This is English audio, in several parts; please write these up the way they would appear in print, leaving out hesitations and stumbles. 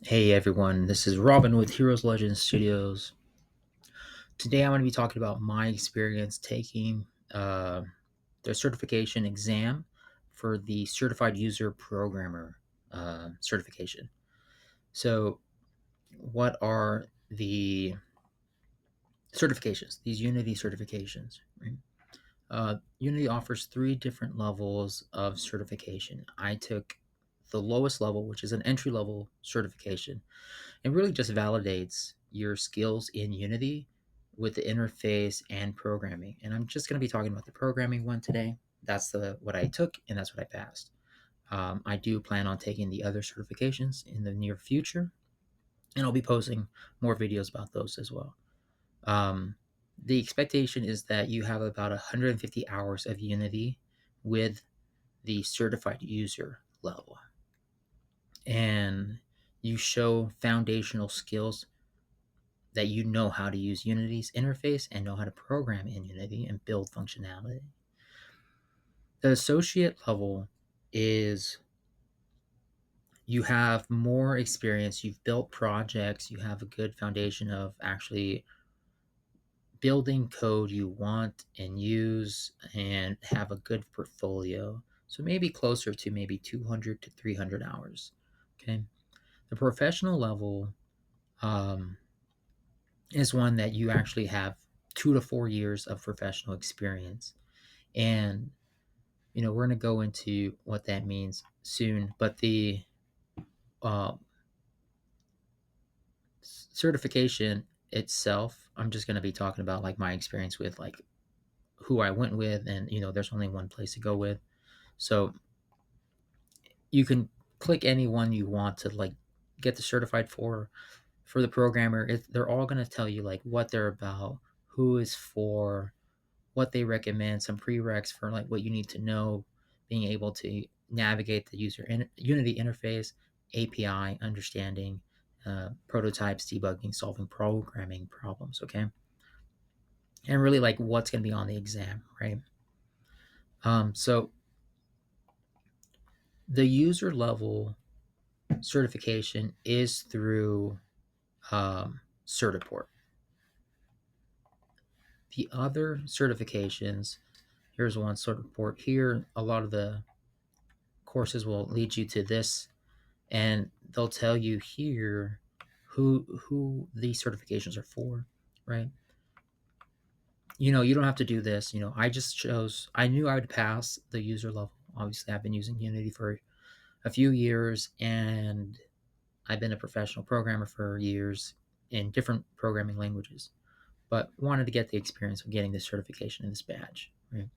Hey everyone, this is Robin with Heroes Legends Studios. Today I'm going to be talking about my experience taking uh, the certification exam for the Certified User Programmer certification. So, what are the certifications? These Unity certifications, right? Unity offers three different levels of certification. I took the lowest level, which is an entry level certification. It really just validates your skills in Unity with the interface and programming. And I'm just going to be talking about the programming one today. That's the what I took, and that's what I passed. I do plan on taking the other certifications in the near future, and I'll be posting more videos about those as well. Um, the expectation is that you have about 150 hours of Unity with the certified user level, and you show foundational skills that you know how to use Unity's interface and know how to program in Unity and build functionality. The associate level is you have more experience, you've built projects, you have a good foundation of actually building code you want and use and have a good portfolio. So maybe closer to maybe 200 to 300 hours. Okay. The professional level um, is one that you actually have 2 to 4 years of professional experience. And, we're going to go into what that means soon. But the uh, certification itself, I'm just going to be talking about like my experience with like who I went with. And, there's only one place to go with. So you can click any one you want to like get the certified for the programmer. They're all going to tell you like what they're about, who is for, what they recommend, some prereqs for like what you need to know, being able to navigate the Unity interface, API understanding, prototypes, debugging, solving programming problems. Okay, and really like what's going to be on the exam, right? So the user level certification is through Certiport. The other certifications, here's one Certiport. Here, a lot of the courses will lead you to this, and they'll tell you here who these certifications are for, right? You don't have to do this. I just chose. I knew I would pass the user level. Obviously, I've been using Unity for a few years, and I've been a professional programmer for years in different programming languages, but wanted to get the experience of getting this certification and this badge. Right?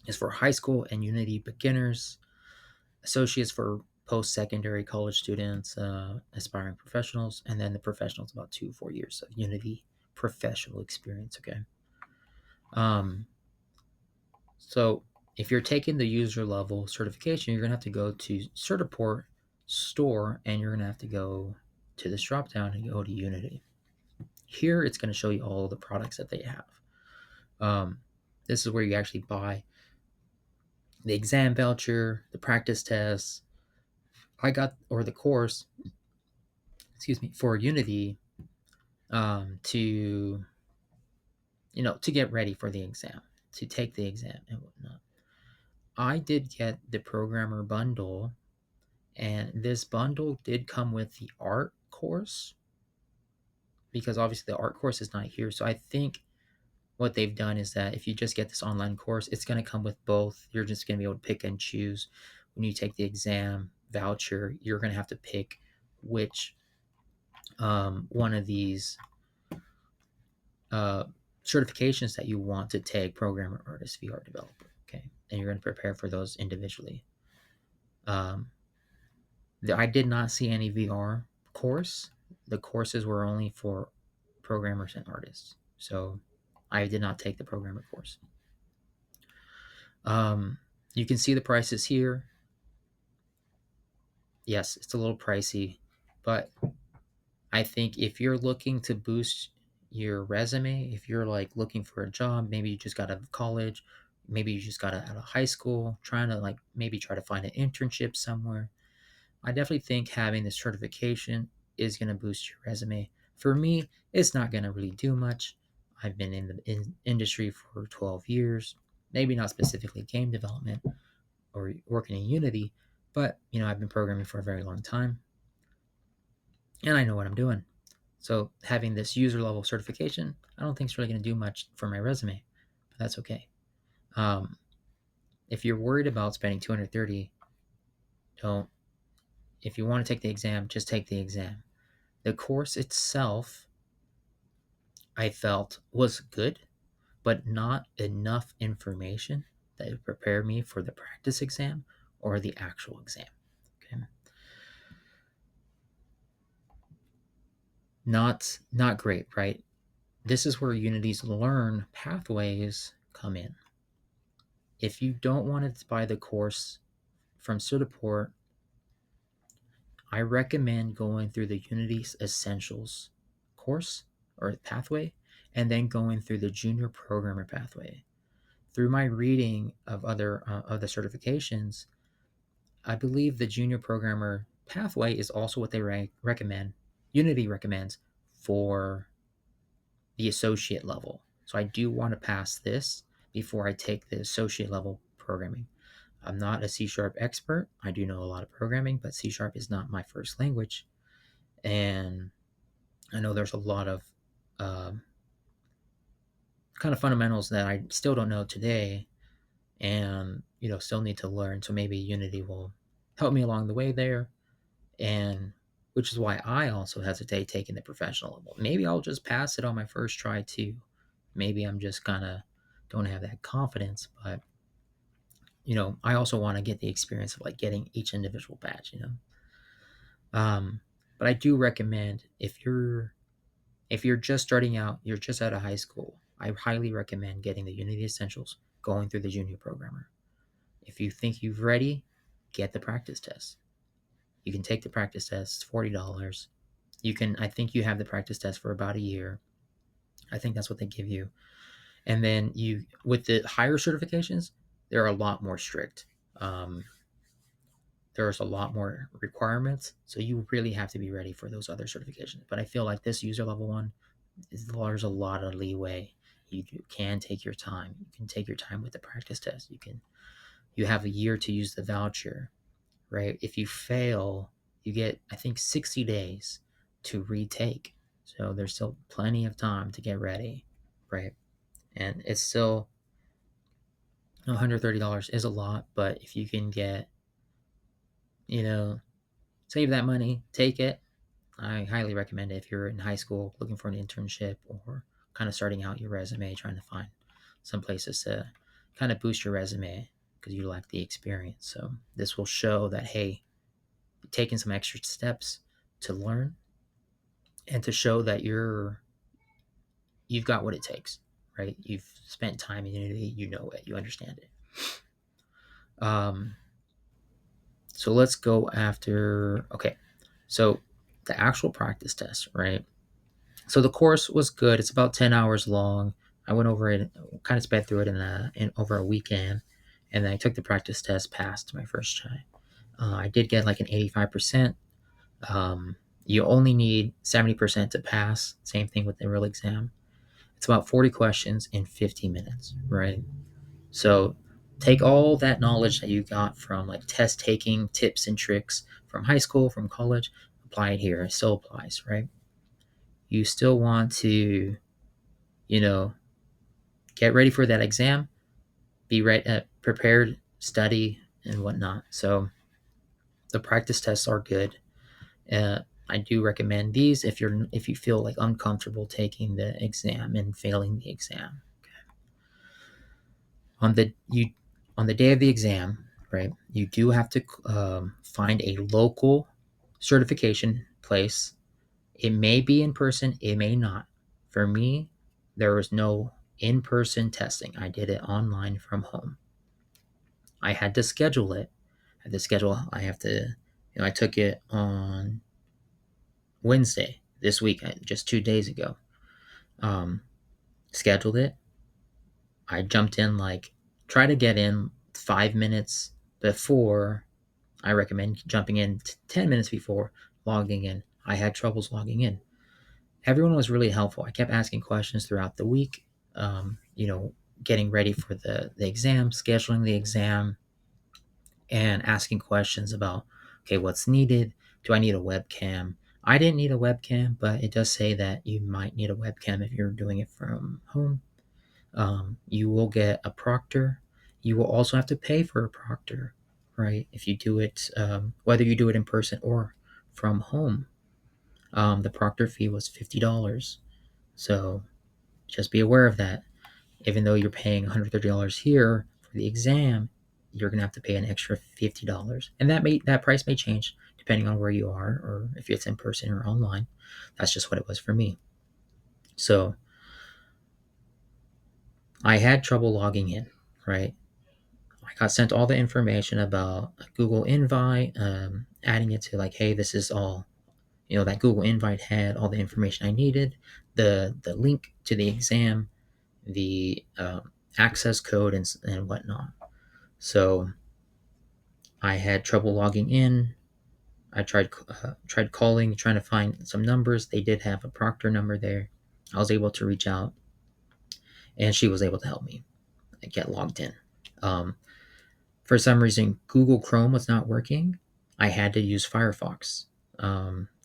It's for high school and Unity beginners, associates for post-secondary college students, aspiring professionals, and then the professionals about 2 to 4 years of Unity professional experience. Okay. Um, so if you're taking the user level certification, you're gonna have to go to Certiport store, and you're gonna have to go to this drop down and go to Unity. Here, it's gonna show you all the products that they have. Um, this is where you actually buy the exam voucher, the practice tests. Or the course, excuse me, for Unity, to to get ready for the exam, to take the exam and whatnot. I did get the programmer bundle, and this bundle did come with the art course because obviously the art course is not here. So I think what they've done is that if you just get this online course, it's going to come with both. You're just going to be able to pick and choose when you take the exam voucher. You're going to have to pick which one of these uh, certifications that you want to take: programmer, artist, VR developer. Okay, and you're going to prepare for those individually. Um, I did not see any VR course. The courses were only for programmers and artists, so I did not take the programmer course. Um, you can see the prices here. Yes, it's a little pricey, but I think if you're looking to boost your resume, if you're like looking for a job, maybe you just got out of college, maybe you just got out of high school, trying to like maybe try to find an internship somewhere, I definitely think having this certification is going to boost your resume. For me, it's not going to really do much. I've been in the industry for 12 years, maybe not specifically game development or working in Unity, but I've been programming for a very long time and I know what I'm doing. So having this user level certification, I don't think it's really going to do much for my resume, but that's okay. Um, if you're worried about spending 230, don't. If you want to take the exam, just take the exam. The course itself, I felt was good, but not enough information that would prepare me for the practice exam or the actual exam. Okay. Not great, right? This is where Unity's learn pathways come in. If you don't want to buy the course from Certiport, I recommend going through the Unity Essentials course or pathway and then going through the Junior Programmer pathway. Through my reading of other of the certifications, I believe the Junior Programmer pathway is also what they recommend. Unity recommends for the associate level. So I do want to pass this before I take the associate level programming. I'm not a C# expert. I do know a lot of programming, but C# is not my first language. And I know there's a lot of um, kind of fundamentals that I still don't know today and, still need to learn. So maybe Unity will help me along the way there. And which is why I also hesitate taking the professional level. Maybe I'll just pass it on my first try too. Maybe I'm just kind of don't have that confidence, but I also want to get the experience of like getting each individual badge. Um, but I do recommend if you're just starting out, you're just out of high school, I highly recommend getting the Unity Essentials, going through the Junior Programmer. If you think you've ready, get the practice test. You can take the practice test, it's $40. I think you have the practice test for about a year. I think that's what they give you. And then with the higher certifications, they're a lot more strict. Um, there's a lot more requirements, so you really have to be ready for those other certifications. But I feel like this user level one, there's a lot of leeway. You can take your time. You can take your time with the practice test. You have a year to use the voucher, right? If you fail, you get, I think, 60 days to retake. So there's still plenty of time to get ready, right? And it's still $130 is a lot, but if you can get, you know, save that money, take it. I highly recommend it if you're in high school looking for an internship or kind of starting out your resume, trying to find some places to kind of boost your resume because you lack the experience. So this will show that, hey, you're taking some extra steps to learn and to show that you've got what it takes, right? You've spent time in Unity, you know it, you understand it. So let's go after, okay, so the actual practice test, right? So the course was good. It's about 10 hours long. I went over it, kind of sped through it in over a weekend, and then I took the practice test, passed my first try. I did get like an 85%. You only need 70% to pass. Same thing with the real exam. It's about 40 questions in 50 minutes, right? So take all that knowledge that you got from like test taking tips and tricks from high school, from college, apply it here. It still applies, right? You still want to, you know, get ready for that exam, be prepared, study, and whatnot. So the practice tests are good. I do recommend these if you feel like uncomfortable taking the exam and failing the exam. On the day of the exam, right? You do have to find a local certification place. It may be in person, it may not. For me, there was no in-person testing. I did it online from home. I had to schedule it. I have to, I took it on Wednesday this week, just 2 days ago. Um, Scheduled it. I jumped in, like, try to get in 5 minutes before I recommend jumping in 10 minutes before logging in. I had troubles logging in. Everyone was really helpful. I kept asking questions throughout the week, getting ready for the exam, scheduling the exam, and asking questions about, okay, what's needed? Do I need a webcam? I didn't need a webcam, but it does say that you might need a webcam if you're doing it from home. You will get a proctor. You will also have to pay for a proctor, right? If you do it, whether you do it in person or from home. The proctor fee was $50. So just be aware of that. Even though you're paying $130 here for the exam, you're gonna have to pay an extra $50, and that price may change depending on where you are or if it's in person or online. That's just what it was for me. So I had trouble logging in, right? I got sent all the information about a Google Invite, adding it to like, hey, this is all. That Google Invite had all the information I needed, the link to the exam, the access code, and whatnot. So I had trouble logging in. I tried calling, trying to find some numbers. They did have a proctor number there. I was able to reach out, and she was able to help me get logged in. Um, for some reason, Google Chrome was not working. I had to use Firefox.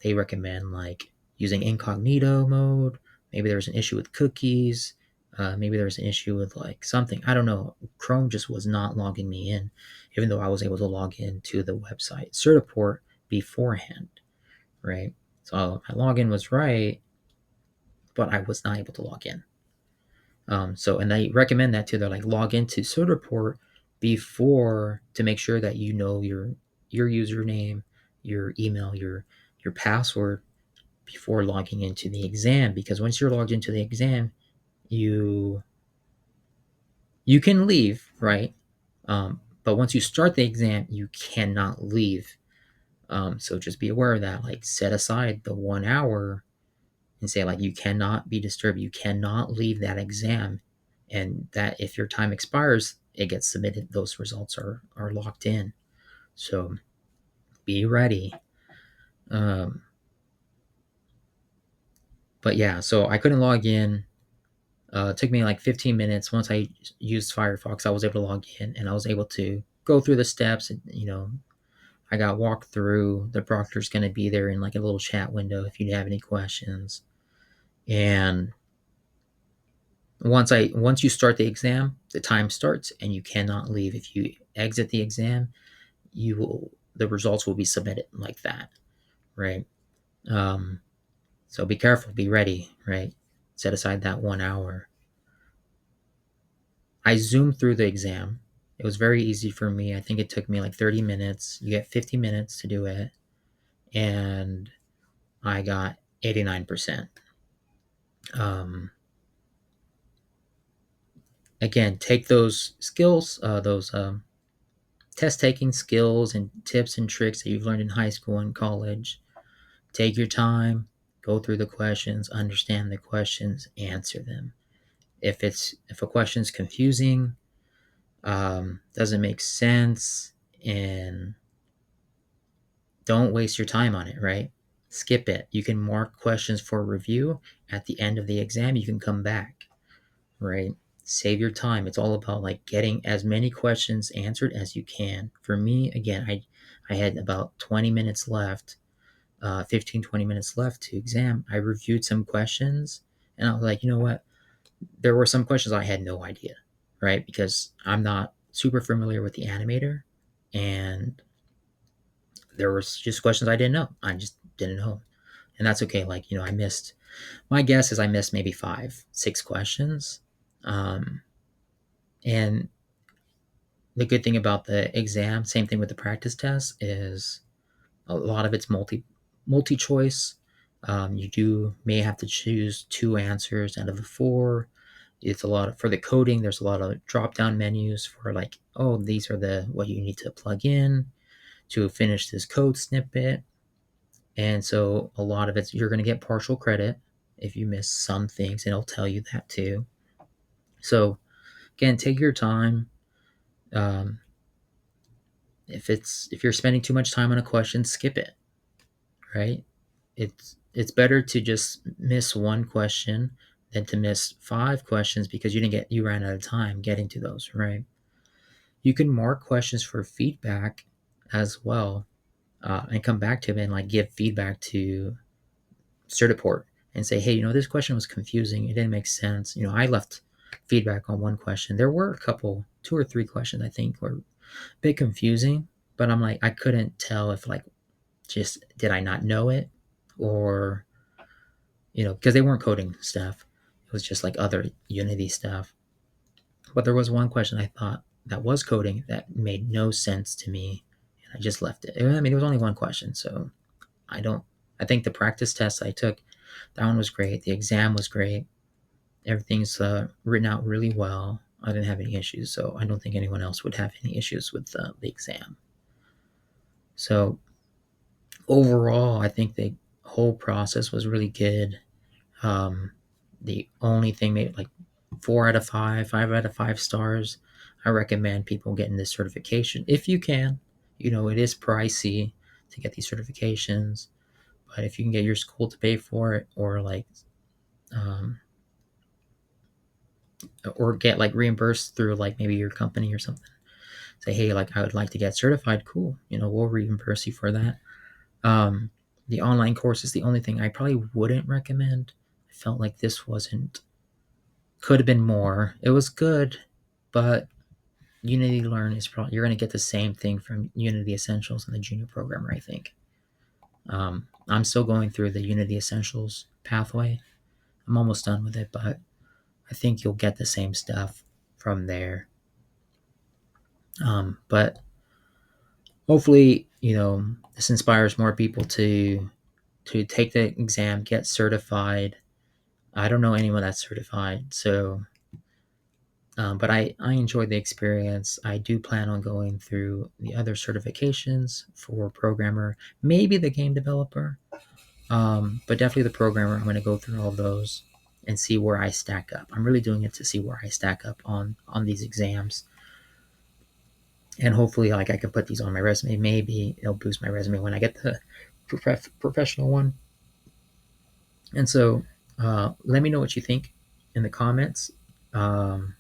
They recommend like using incognito mode. Maybe there was an issue with cookies. Maybe there was an issue with like something. I don't know. Chrome just was not logging me in, even though I was able to log in to the website Certiport beforehand, right? So my login was right, but I was not able to log in. And I recommend that too. They're like log into Certiport before to make sure that you know your username, your email, your password before logging into the exam. Because once you're logged into the exam, you can leave, right? But once you start the exam, you cannot leave. So just be aware of that. Like set aside the 1 hour and say like you cannot be disturbed. You cannot leave that exam, and that if your time expires, it gets submitted. Those results are locked in. So be ready. Um, but yeah, so I couldn't log in. It took me like 15 minutes. Once I used Firefox, I was able to log in, and I was able to go through the steps. And I got walked through. The proctor's going to be there in like a little chat window if you have any questions. And once you start the exam, the time starts and you cannot leave. If you exit the exam, the results will be submitted like that, right? Um, so be careful, be ready, right? Set aside that 1 hour. I zoomed through the exam. It was very easy for me. I think it took me like 30 minutes. You get 50 minutes to do it, and I got 89%. Again, take those skills, those test taking skills and tips and tricks that you've learned in high school and college. Take your time, go through the questions, understand the questions, answer them. If a question is confusing, doesn't make sense, and don't waste your time on it, right? Skip it. You can mark questions for review at the end of the exam. You can come back, right? Save your time. It's all about like getting as many questions answered as you can. For me, again, I had about 20 minutes left, 15, 20 minutes left to exam. I reviewed some questions, and I was like, you know what? There were some questions I had no idea, right? Because I'm not super familiar with the animator, and there was just questions I didn't know. I just didn't know. And that's okay. Like, my guess is I missed maybe 5, 6 questions. And the good thing about the exam, same thing with the practice test, is a lot of it's multi choice. You may have to choose 2 answers out of the 4. It's a lot for the coding. There's a lot of drop down menus for like, oh, these are the what you need to plug in to finish this code snippet. And so a lot of it's you're going to get partial credit if you miss some things, and it'll tell you that too. So again, take your time. Um, if you're spending too much time on a question, skip it, right? It's better to just miss one question than to miss 5 questions because you ran out of time getting to those, right? You can mark questions for feedback as well, and come back to them and like give feedback to Certiport and say, hey, this question was confusing. It didn't make sense. I left feedback on one question. There were a couple, 2 or 3 questions I think were a bit confusing, but I'm like, I couldn't tell if like just did I not know it, or because they weren't coding stuff. It was just like other Unity stuff. But there was one question I thought that was coding that made no sense to me, and I just left it. I mean, it was only one question, so I don't. I think the practice test I took, that one was great. The exam was great. Everything's written out really well. I didn't have any issues, so I don't think anyone else would have any issues with the exam. So overall, I think the whole process was really good. Um, the only thing, maybe like 4 out of 5, 5 out of 5 stars. I recommend people getting this certification if you can. It is pricey to get these certifications, but if you can get your school to pay for it, or like, um, or get like reimbursed through like maybe your company or something. Say, hey, like I would like to get certified. Cool. We'll reimburse you for that. Um, the online course is the only thing I probably wouldn't recommend. I felt like this wasn't could have been more. It was good, but Unity Learn is probably you're going to get the same thing from Unity Essentials and the Junior Programmer. I think. I'm still going through the Unity Essentials pathway. I'm almost done with it, but I think you'll get the same stuff from there. But hopefully, this inspires more people to take the exam, get certified. I don't know anyone that's certified, so but I enjoyed the experience. I do plan on going through the other certifications for programmer, maybe the game developer, but definitely the programmer. I'm going to go through all of those and see where I stack up. I'm really doing it to see where I stack up on these exams, and hopefully, like I can put these on my resume. Maybe it'll boost my resume when I get the professional one. And so, let me know what you think in the comments. Um,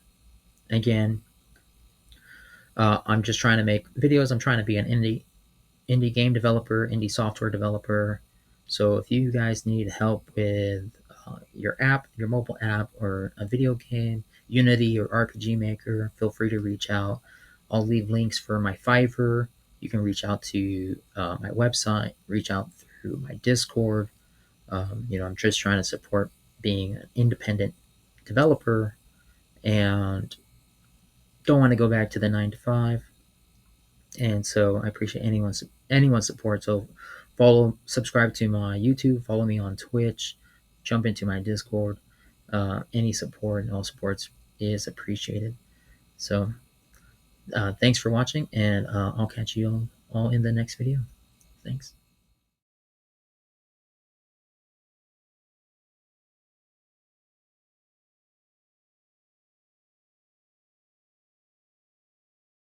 Again, I'm just trying to make videos. I'm trying to be an indie game developer, indie software developer. So if you guys need help with your app, your mobile app, or a video game, Unity or RPG Maker, feel free to reach out. I'll leave links for my Fiverr. You can reach out to my website, reach out through my Discord. I'm just trying to support being an independent developer and don't want to go back to the 9 to 5. And so I appreciate anyone's support. So subscribe to my YouTube, follow me on Twitch, jump into my Discord. Any support and all supports is appreciated. So thanks for watching, and I'll catch you all in the next video. Thanks.